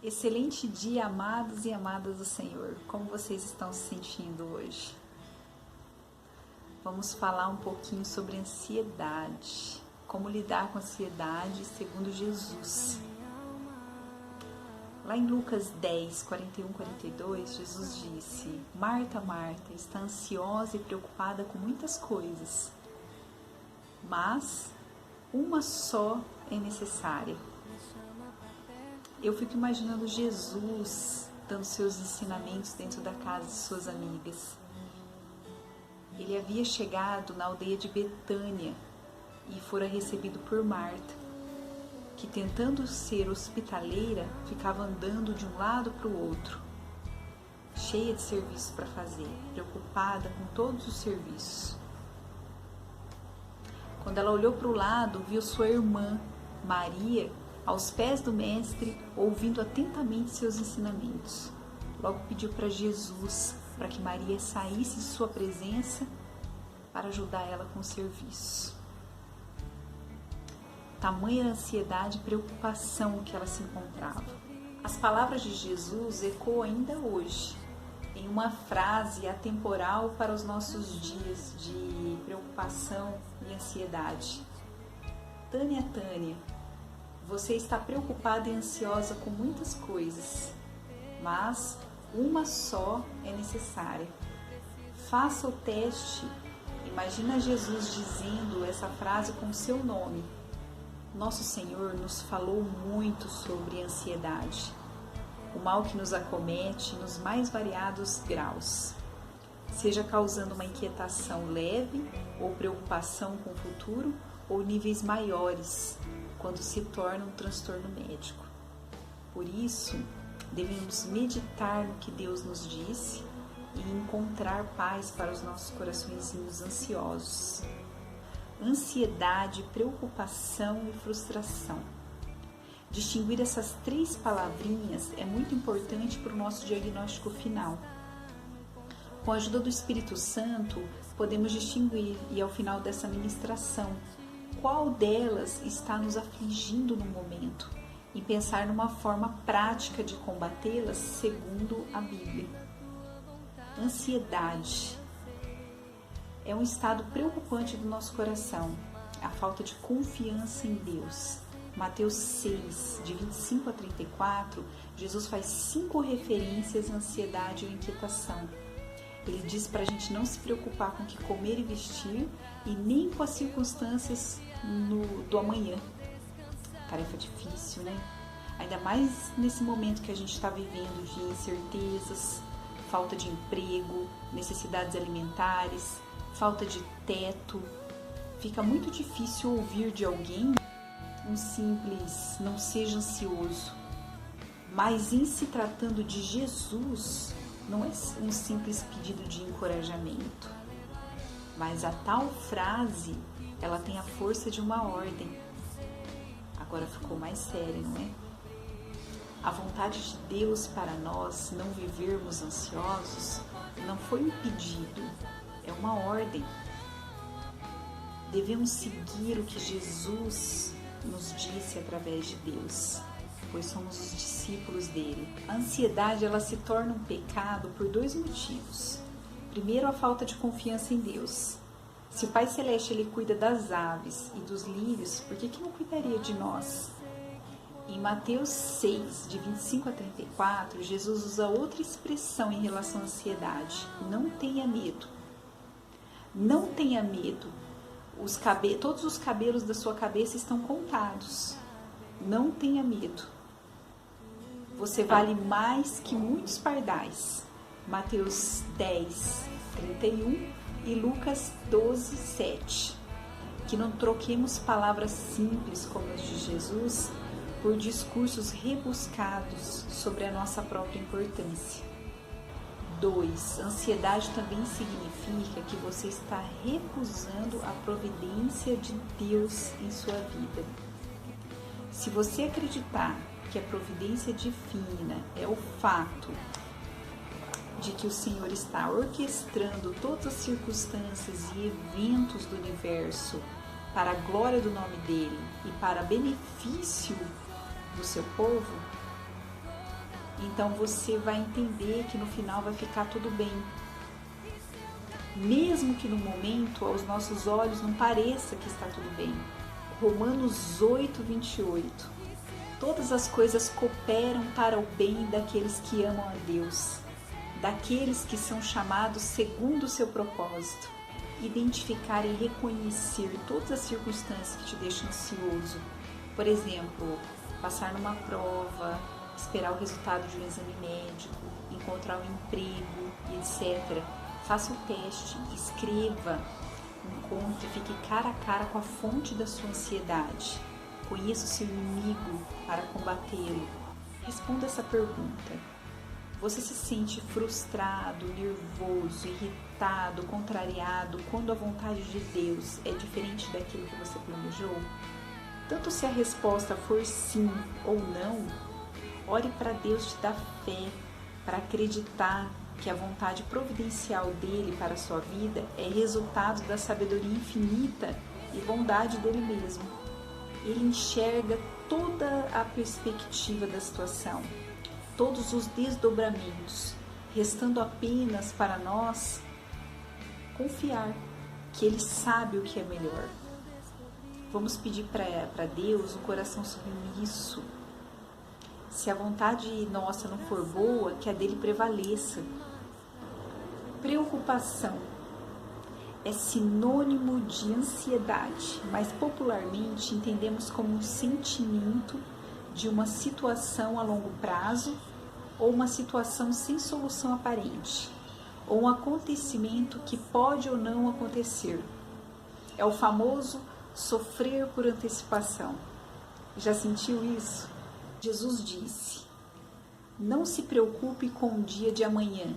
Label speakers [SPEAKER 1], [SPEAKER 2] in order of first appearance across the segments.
[SPEAKER 1] Excelente dia, amados e amadas do Senhor. Como vocês estão se sentindo hoje? Vamos falar um pouquinho sobre ansiedade. Como lidar com a ansiedade segundo Jesus. Lá em Lucas 10, 41, 42, Jesus disse: Marta, Marta, está ansiosa e preocupada com muitas coisas, mas uma só é necessária. Eu fico imaginando Jesus dando seus ensinamentos dentro da casa de suas amigas. Ele havia chegado na aldeia de Betânia e fora recebido por Marta, que, tentando ser hospitaleira, ficava andando de um lado para o outro, cheia de serviços para fazer, preocupada com todos os serviços. Quando ela olhou para o lado, viu sua irmã, Maria, aos pés do Mestre, ouvindo atentamente seus ensinamentos. Logo pediu para Jesus, para que Maria saísse de sua presença para ajudar ela com o serviço. Tamanha ansiedade e preocupação que ela se encontrava. As palavras de Jesus ecoam ainda hoje, em uma frase atemporal para os nossos dias de preocupação e ansiedade. Tânia, Tânia, você está preocupada e ansiosa com muitas coisas, mas uma só é necessária. Faça o teste. Imagina Jesus dizendo essa frase com o seu nome. Nosso Senhor nos falou muito sobre ansiedade, o mal que nos acomete nos mais variados graus, seja causando uma inquietação leve ou preocupação com o futuro, ou níveis maiores, quando se torna um transtorno médico. Por isso, devemos meditar no que Deus nos disse e encontrar paz para os nossos coraçõezinhos ansiosos. Ansiedade, preocupação e frustração. Distinguir essas três palavrinhas é muito importante para o nosso diagnóstico final. Com a ajuda do Espírito Santo, podemos distinguir, e ao final dessa ministração, qual delas está nos afligindo no momento, e pensar numa forma prática de combatê-las segundo a Bíblia. Ansiedade é um estado preocupante do nosso coração, a falta de confiança em Deus. Mateus 6, de 25 a 34, Jesus faz 5 referências à ansiedade ou inquietação. Ele diz para a gente não se preocupar com o que comer e vestir e nem com as circunstâncias do amanhã. Tarefa difícil, né? Ainda mais nesse momento que a gente está vivendo de incertezas, falta de emprego, necessidades alimentares, falta de teto. Fica muito difícil ouvir de alguém um simples "não seja ansioso". Mas em se tratando de Jesus, não é um simples pedido de encorajamento, mas a tal frase, ela tem a força de uma ordem. Agora ficou mais sério, não é? A vontade de Deus para nós não vivermos ansiosos não foi um pedido, é uma ordem. Devemos seguir o que Jesus nos disse através de Deus, pois somos os discípulos dele. A ansiedade, ela se torna um pecado por 2 motivos. Primeiro, a falta de confiança em Deus. Se o Pai Celeste ele cuida das aves e dos lírios, por que não cuidaria de nós? Em Mateus 6, de 25 a 34, Jesus usa outra expressão em relação à ansiedade. Não tenha medo. Não tenha medo. Todos os cabelos da sua cabeça estão contados. Não tenha medo. Você vale mais que muitos pardais. Mateus 10, 31 e Lucas 12, 7. Que não troquemos palavras simples como as de Jesus por discursos rebuscados sobre a nossa própria importância. 2. Ansiedade também significa que você está recusando a providência de Deus em sua vida. Se você acreditar que a providência divina é o fato de que o Senhor está orquestrando todas as circunstâncias e eventos do universo para a glória do nome dele e para benefício do seu povo, Então você vai entender que no final vai ficar tudo bem. Mesmo que no momento aos nossos olhos não pareça que está tudo bem. Romanos 8:28. Todas as coisas cooperam para o bem daqueles que amam a Deus, daqueles que são chamados segundo o seu propósito. Identificar e reconhecer todas as circunstâncias que te deixam ansioso. Por exemplo, passar numa prova, esperar o resultado de um exame médico, encontrar um emprego, etc. Faça o teste, escreva, encontre, fique cara a cara com a fonte da sua ansiedade. Conheça o seu inimigo para combatê-lo. Responda essa pergunta. Você se sente frustrado, nervoso, irritado, contrariado quando a vontade de Deus é diferente daquilo que você planejou? Tanto se a resposta for sim ou não, ore para Deus te dar fé, para acreditar que a vontade providencial dele para a sua vida é resultado da sabedoria infinita e bondade dele mesmo. Ele enxerga toda a perspectiva da situação, todos os desdobramentos, restando apenas para nós confiar que ele sabe o que é melhor. Vamos pedir para Deus um coração submisso. Se a vontade nossa não for boa, que a dele prevaleça. Preocupação é sinônimo de ansiedade, mas popularmente entendemos como um sentimento de uma situação a longo prazo ou uma situação sem solução aparente, ou um acontecimento que pode ou não acontecer. É o famoso sofrer por antecipação. Já sentiu isso? Jesus disse: não se preocupe com o dia de amanhã.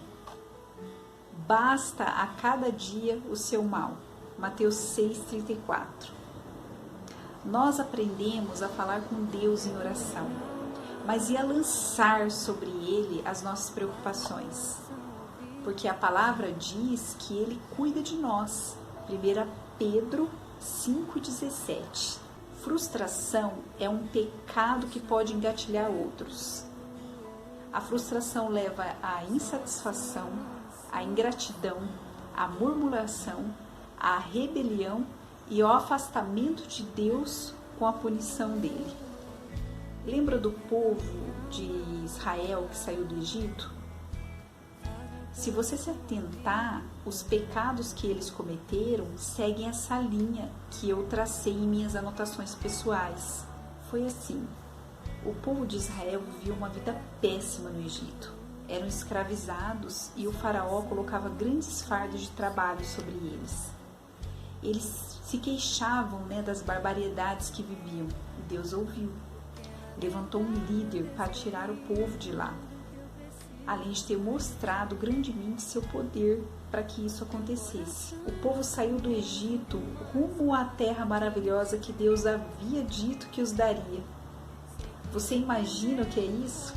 [SPEAKER 1] Basta a cada dia o seu mal. Mateus 6,34. Nós aprendemos a falar com Deus em oração, mas e a lançar sobre Ele as nossas preocupações? Porque a palavra diz que Ele cuida de nós. 1 Pedro 5,17. Frustração é um pecado que pode engatilhar outros. A frustração leva à insatisfação, à ingratidão, à murmuração, à rebelião e ao afastamento de Deus com a punição dele. Lembra do povo de Israel que saiu do Egito? Se você se atentar, os pecados que eles cometeram seguem essa linha que eu tracei em minhas anotações pessoais. Foi assim: o povo de Israel vivia uma vida péssima no Egito. Eram escravizados e o faraó colocava grandes fardos de trabalho sobre eles. Eles se queixavam, das barbaridades que viviam, e Deus ouviu. Levantou um líder para tirar o povo de lá, além de ter mostrado grandemente seu poder para que isso acontecesse. O povo saiu do Egito rumo à terra maravilhosa que Deus havia dito que os daria. Você imagina o que é isso?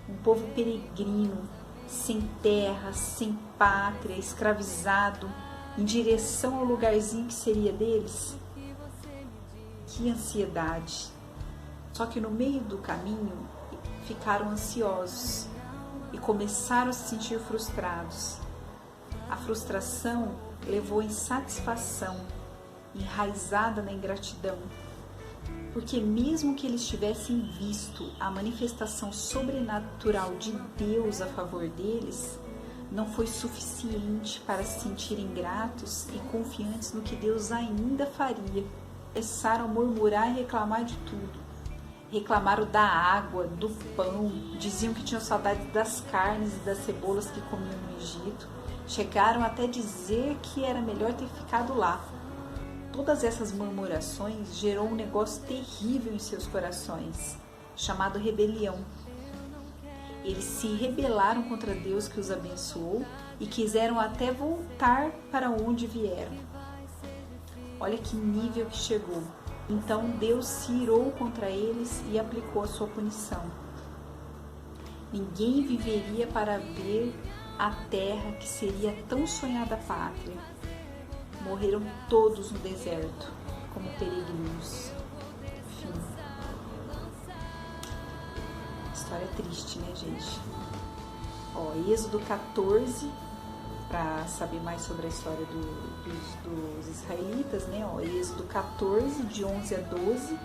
[SPEAKER 1] Um povo peregrino, sem terra, sem pátria, escravizado, em direção ao lugarzinho que seria deles? Que ansiedade! Só que no meio do caminho ficaram ansiosos e começaram a se sentir frustrados. A frustração levou à insatisfação, enraizada na ingratidão, porque mesmo que eles tivessem visto a manifestação sobrenatural de Deus a favor deles, não foi suficiente para se sentirem gratos e confiantes no que Deus ainda faria. Começaram a murmurar e reclamar de tudo. Reclamaram da água, do pão, diziam que tinham saudade das carnes e das cebolas que comiam no Egito. Chegaram até dizer que era melhor ter ficado lá. Todas essas murmurações gerou um negócio terrível em seus corações, chamado rebelião. Eles se rebelaram contra Deus que os abençoou e quiseram até voltar para onde vieram. Olha que nível que chegou. Então Deus se irou contra eles e aplicou a sua punição. Ninguém viveria para ver a terra que seria tão sonhada pátria. Morreram todos no deserto, como peregrinos. Fim. história triste, né, gente? Ó, Êxodo 14, para saber mais sobre a história dos israelitas, né? Ó, Êxodo 14, de 11 a 12,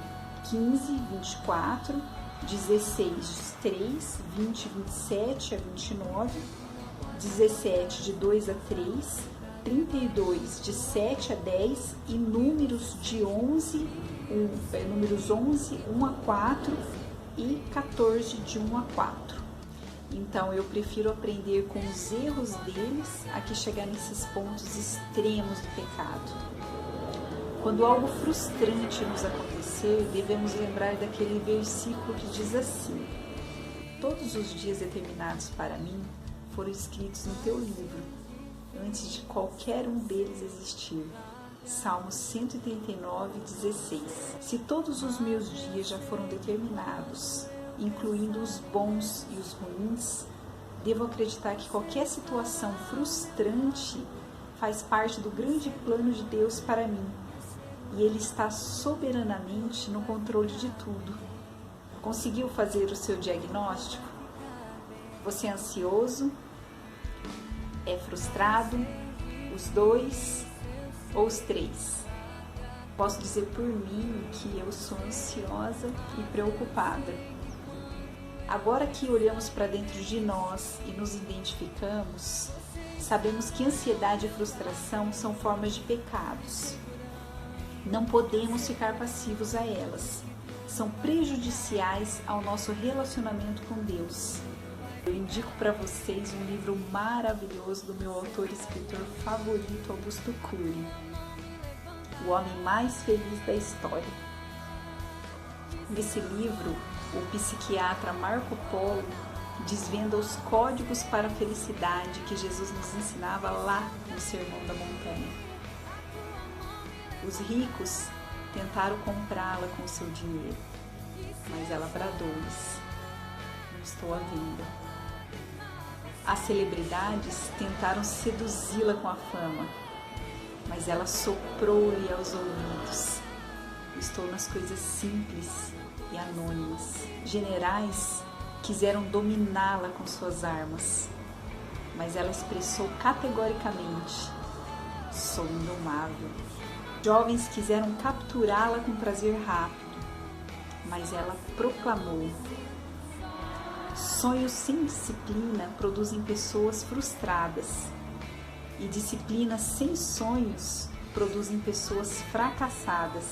[SPEAKER 1] 15, 24, 16, 3, 20, 27 a 29, 17, de 2 a 3, 32, de 7 a 10 e Números de 11, números 11, 1 a 4 e 14, de 1 a 4. Então, eu prefiro aprender com os erros deles a que chegar nesses pontos extremos do pecado. Quando algo frustrante nos acontecer, devemos lembrar daquele versículo que diz assim: todos os dias determinados para mim foram escritos no teu livro, antes de qualquer um deles existir. Salmo 139, 16. Se todos os meus dias já foram determinados, incluindo os bons e os ruins, devo acreditar que qualquer situação frustrante faz parte do grande plano de Deus para mim, e Ele está soberanamente no controle de tudo. Conseguiu fazer o seu diagnóstico? Você é ansioso? É frustrado? Os dois ou os três? Posso dizer por mim que eu sou ansiosa e preocupada. Agora que olhamos para dentro de nós e nos identificamos, sabemos que ansiedade e frustração são formas de pecados. Não podemos ficar passivos a elas. São prejudiciais ao nosso relacionamento com Deus. Eu indico para vocês um livro maravilhoso do meu autor e escritor favorito, Augusto Cury, O Homem Mais Feliz da História. Nesse livro, o psiquiatra Marco Polo desvenda os códigos para a felicidade que Jesus nos ensinava lá no Sermão da Montanha. Os ricos tentaram comprá-la com o seu dinheiro, mas ela bradou-lhes: não estou à venda. As celebridades tentaram seduzi-la com a fama, mas ela soprou-lhe aos ouvidos: estou nas coisas simples e anônimas. Generais quiseram dominá-la com suas armas, mas ela expressou categoricamente: sou indomável. Jovens quiseram capturá-la com prazer rápido, mas ela proclamou: sonhos sem disciplina produzem pessoas frustradas, e disciplina sem sonhos produzem pessoas fracassadas.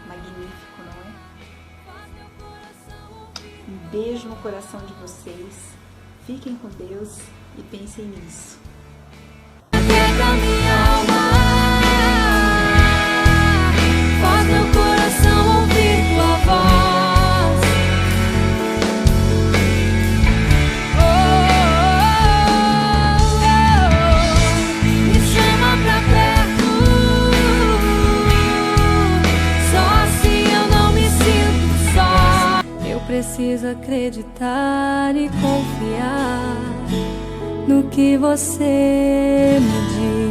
[SPEAKER 1] Magnífico, não é? Um beijo no coração de vocês, fiquem com Deus e pensem nisso.
[SPEAKER 2] Preciso acreditar e confiar no que você me diz.